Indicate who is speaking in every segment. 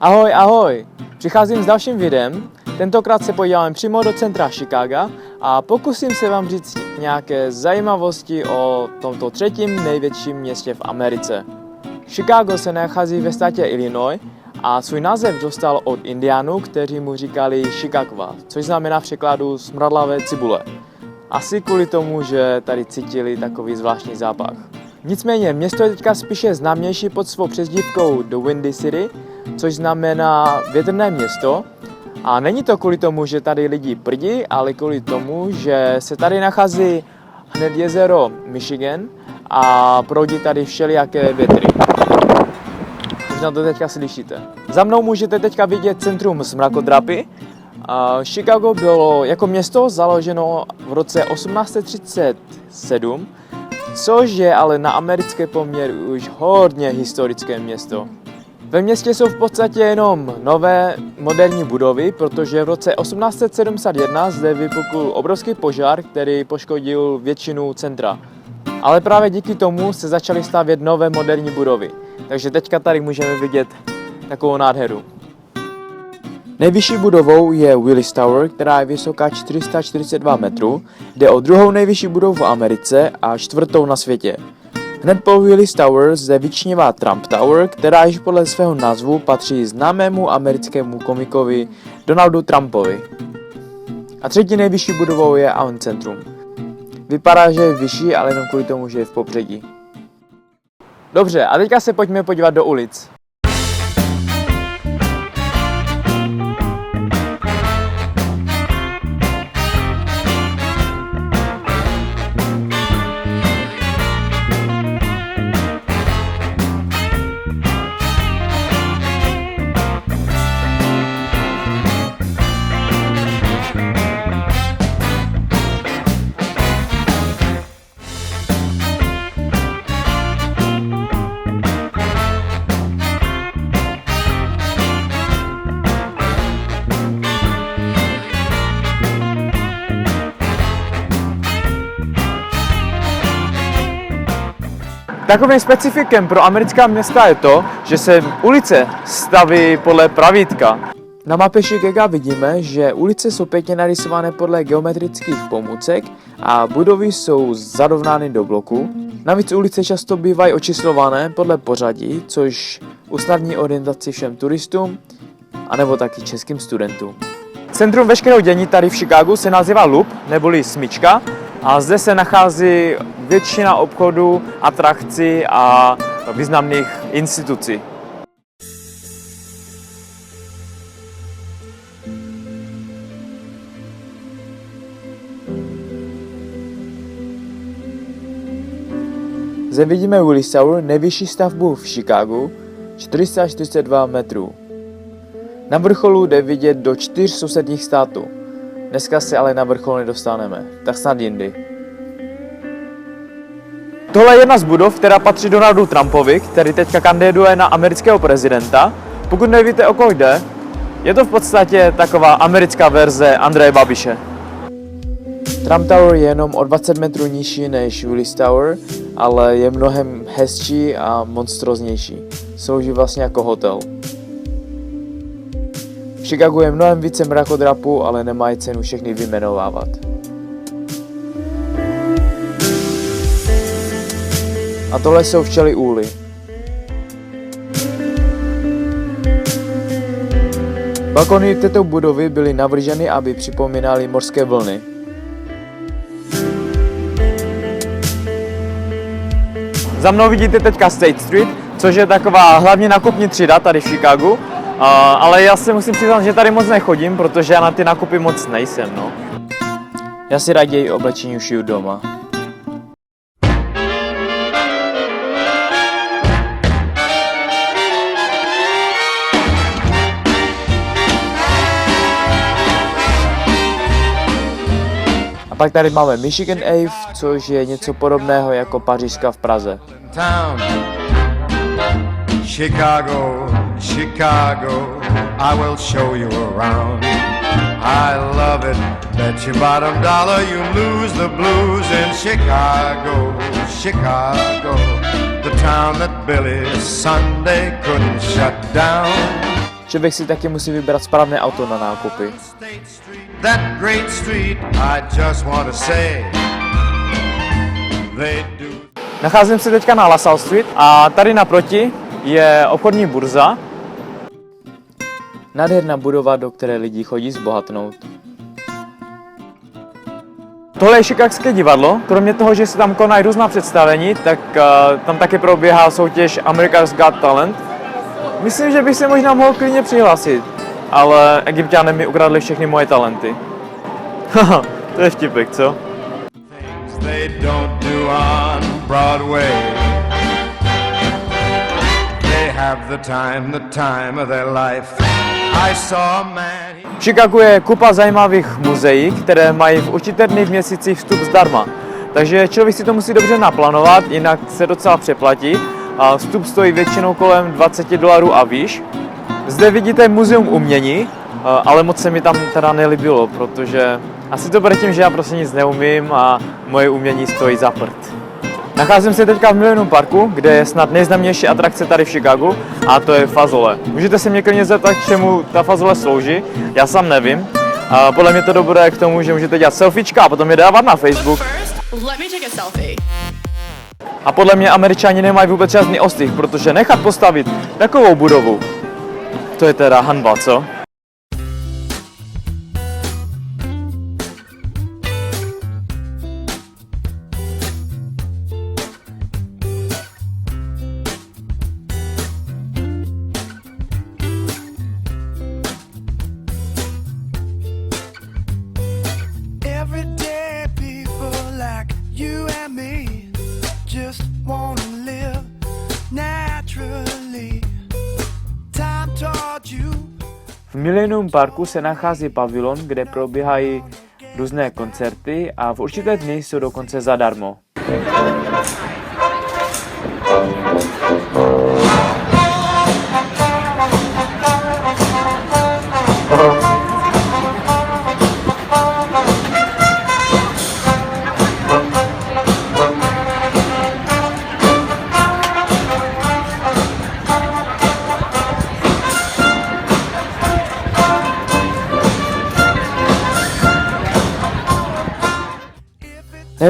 Speaker 1: Ahoj, ahoj! Přicházím s dalším videem. Tentokrát se podíváme přímo do centra Chicaga a pokusím se vám říct nějaké zajímavosti o tomto třetím největším městě v Americe. Chicago se nachází ve státě Illinois a svůj název dostal od Indiánů, kteří mu říkali Chicagua, což znamená v překladu smradlavé cibule. Asi kvůli tomu, že tady cítili takový zvláštní zápach. Nicméně město je teďka spíše známější pod svou přezdívkou The Windy City, což znamená větrné město. A není to kvůli tomu, že tady lidi prdí, ale kvůli tomu, že se tady nachází hned jezero Michigan a proudí tady všelijaké větry. Možná to teďka slyšíte. Za mnou můžete teďka vidět centrum Smrakodrapy. Chicago bylo jako město založeno v roce 1837, což je ale na americké poměry už hodně historické město. Ve městě jsou v podstatě jenom nové moderní budovy, protože v roce 1871 zde vypukl obrovský požár, který poškodil většinu centra. Ale právě díky tomu se začaly stavět nové moderní budovy. Takže teďka tady můžeme vidět takovou nádheru. Nejvyšší budovou je Willis Tower, která je vysoká 442 metrů, jde o druhou nejvyšší budovu v Americe a čtvrtou na světě. Hned po Willis Tower zde vyčnívá Trump Tower, která již podle svého názvu patří známému americkému komikovi Donaldu Trumpovi. A třetí nejvyšší budovou je Avon Centrum. Vypadá, že je vyšší, ale jenom kvůli tomu, že je v popředí. Dobře, a teďka se pojďme podívat do ulic. Takovým specifikem pro americká města je to, že se ulice staví podle pravítka. Na mapě Chicaga vidíme, že ulice jsou pěkně narysované podle geometrických pomůcek a budovy jsou zarovnány do bloku. Navíc ulice často bývají očíslované podle pořadí, což usnadní orientaci všem turistům anebo taky českým studentům. Centrum veškerého dění tady v Chicagu se nazývá Loop, neboli smyčka, a zde se nachází většina obchodů, atrakcí a významných institucí. Zde vidíme Willis Tower, nejvyšší stavbu v Chicagu, 442 metrů. Na vrcholu jde vidět do 4 sousedních států. Dneska se ale na vrchol nedostaneme, tak snad jindy. Tohle je jedna z budov, která patří Donaldu Trumpovi, který teďka kandiduje na amerického prezidenta. Pokud nevíte, o koho jde, je to v podstatě taková americká verze Andreje Babiše. Trump Tower je jenom o 20 metrů nižší než Willis Tower, ale je mnohem hezčí a monstroznější. Slouží vlastně jako hotel. V Chicagu je mnohem více mrakodrapů, ale nemají cenu všechny vyjmenovávat. A tohle jsou včely úly. Balkony této budovy byly navrženy, aby připomínaly mořské vlny. Za mnou vidíte teďka State Street, což je taková hlavní nákupní třída tady v Chicagu. Ale já si musím přiznat, že tady moc nechodím, protože já na ty nákupy moc nejsem, no. Já si raději oblečení šiju doma. A pak tady máme Michigan Ave, což je něco podobného jako Pařížská v Praze.
Speaker 2: Chicago, Chicago, I will show you around. I love it, bet your bottom dollar you lose the blues in Chicago, Chicago, the town that Billy Sunday couldn't shut down.
Speaker 1: člověk si taky musí vybrat správné auto na nákupy.
Speaker 2: That great street, I just want to say they do.
Speaker 1: Nacházím se teďka na LaSalle Street a tady naproti je obchodní burza. Nádherná budova, do které lidi chodí zbohatnout. Tohle je chicagské divadlo. Kromě toho, že se tam konají různá představení, tak tam taky probíhá soutěž America's Got Talent. Myslím, že bych se možná mohl klidně přihlásit, ale Egypťané mi ukradli všechny moje talenty. Haha, to je vtipek, co?
Speaker 2: They don't do on Broadway. They have the time of their life. I saw a man.
Speaker 1: V Chicagu je kupa zajímavých muzeí, které mají v určité dny v měsíci vstup zdarma. Takže člověk si to musí dobře naplánovat, jinak se docela přeplatí. A vstup stojí většinou kolem $20 a výš. Zde vidíte muzeum umění, ale moc se mi tam teda nelíbilo, protože asi to bude tím, že já prostě nic neumím a moje umění stojí za prd. Nacházím se teďka v Millennium Parku, kde je snad nejznámější atrakce tady v Chicagu, a to je fazole. Můžete se mě klidně zeptat, k čemu ta fazole slouží, já sám nevím. A podle mě to dobré k tomu, že můžete dělat selfiečka a potom je dávat na Facebook. A podle mě Američani nemají vůbec žádný ostych, protože nechat postavit takovou budovu, to je teda hanba, co?
Speaker 3: Everyday people like you and me just wanna live naturally. Time taught you.
Speaker 1: V Millennium Parku se nachází pavilon, kde probíhají různé koncerty a v určité dny jsou dokonce zadarmo.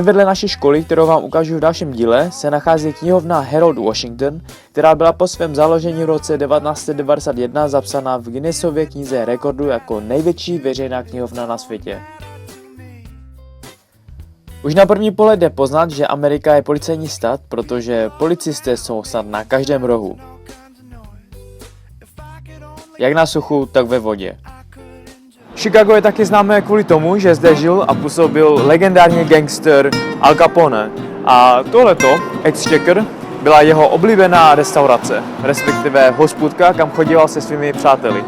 Speaker 1: Vedle naší školy, kterou vám ukážu v dalším díle, se nachází knihovna Harold Washington, která byla po svém založení v roce 1991 zapsána v Guinnessově knize rekordů jako největší veřejná knihovna na světě. Už na první pohled jde poznat, že Amerika je policejní stát, protože policisté jsou snad na každém rohu. Jak na suchu, tak ve vodě. Chicago je taky známé kvůli tomu, že zde žil a působil legendární gangster Al Capone. A tohleto, Exchequer, byla jeho oblíbená restaurace, respektive hospůdka, kam chodíval se svými přáteli.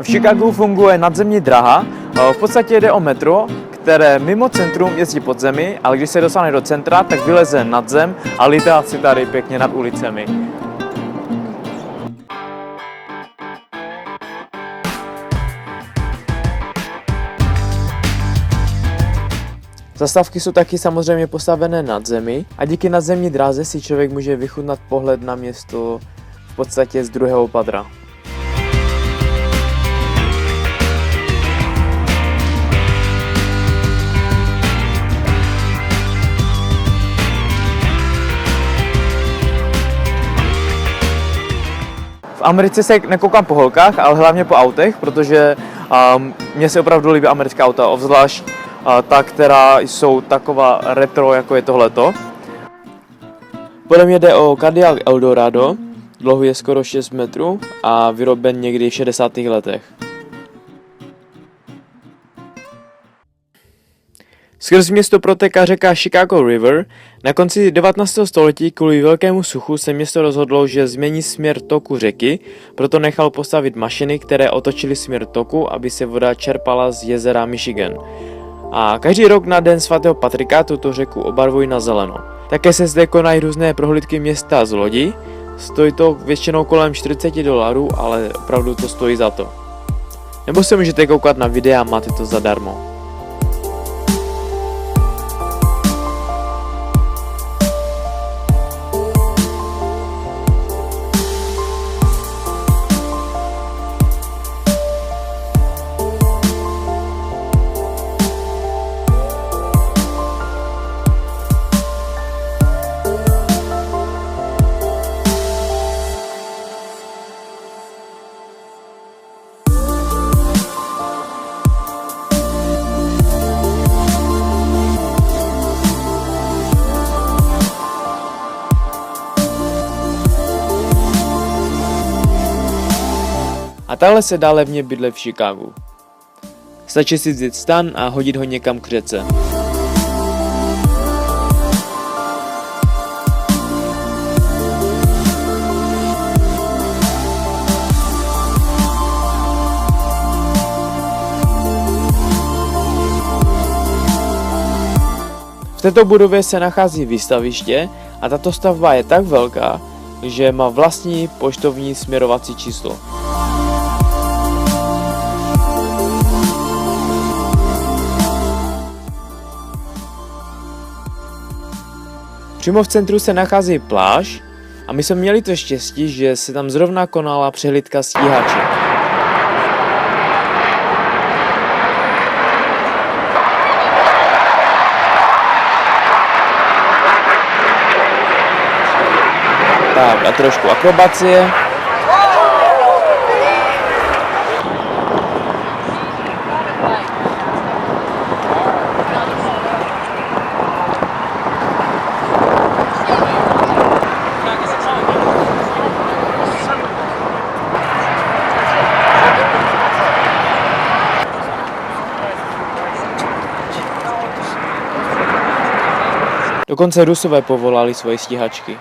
Speaker 1: V Chicagu funguje nadzemní dráha, v podstatě jde o metro, které mimo centrum jezdí pod zemi, ale když se dostane do centra, tak vyleze nad zem a lítá si tady pěkně nad ulicemi. Zastávky jsou taky samozřejmě postavené nad zemi a díky nadzemní dráze si člověk může vychutnat pohled na město v podstatě z druhého patra. V Americe se nekoukám po holkách, ale hlavně po autech, protože mně se opravdu líbí americká auta, obzvlášť ta, která jsou taková retro, jako je tohleto. Podle mě jde o Cadillac Eldorado, dlouhý je skoro 6 metrů a vyroben někdy v 60. letech. Skrz město protéká řeka Chicago River. Na konci 19. století kvůli velkému suchu se město rozhodlo, že změní směr toku řeky, proto nechal postavit mašiny, které otočily směr toku, aby se voda čerpala z jezera Michigan. A každý rok na den svatého Patrika tuto řeku obarvují na zeleno. Také se zde konají různé prohlídky města z lodí. Stojí to většinou kolem $40, ale opravdu to stojí za to. Nebo se můžete koukat na videa, máte to zadarmo. a takhle se dá levně bydlet v Chicagu. Stačí si vzít stan a hodit ho někam k řece. V této budově se nachází výstaviště a tato stavba je tak velká, že má vlastní poštovní směrovací číslo. Přímo v centru se nachází pláž a my jsme měli to štěstí, že se tam zrovna konala přehlídka stíhaček. Tak a trošku akrobacie. Dokonce Rusové povolali svoje stíhačky.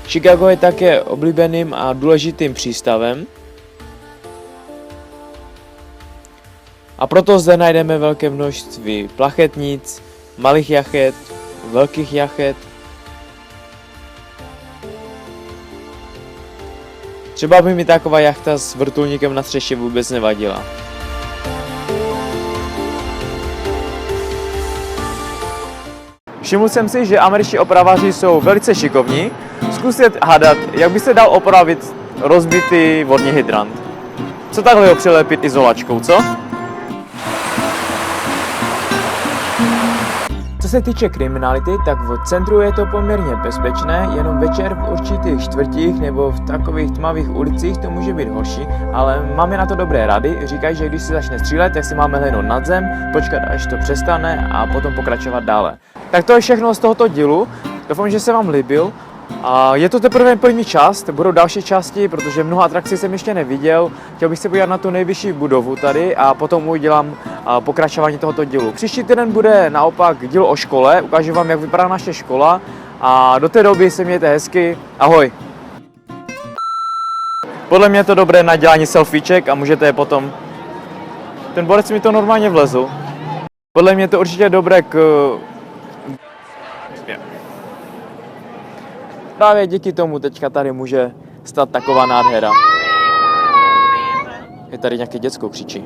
Speaker 1: Chicago je také oblíbeným a důležitým přístavem a proto zde najdeme velké množství plachetnic, malých jachet, velkých jachet. Třeba by mi taková jachta s vrtulníkem na střeše vůbec nevadila. Všiml jsem si, že američtí opraváři jsou velice šikovní. Zkusit hádat, jak by se dal opravit rozbitý vodní hydrant. Co takhle ho přilepit izolačkou, co? Co se týče kriminality, tak v centru je to poměrně bezpečné, jenom večer v určitých čtvrtích nebo v takových tmavých ulicích to může být horší, ale máme na to dobré rady. Říkají, že když se začne střílet, tak si máme lehnout nad zem, počkat až to přestane a potom pokračovat dále. Tak to je všechno z tohoto dílu. Doufám, že se vám líbil. A je to teprve první část, budou další části, protože mnoho atrakcí jsem ještě neviděl. Chtěl bych se podívat na tu nejvyšší budovu tady a potom udělám pokračování tohoto dílu. Příští týden bude naopak díl o škole, ukážu vám, jak vypadá naše škola a do té doby se mějte hezky. Ahoj! Podle mě je to dobré na dělání selfieček a můžete je potom... Ten borec mi to normálně vlezl. Podle mě je to určitě dobré k... Právě díky tomu teďka tady může stát taková nádhera. Je tady nějaké děcko křičí.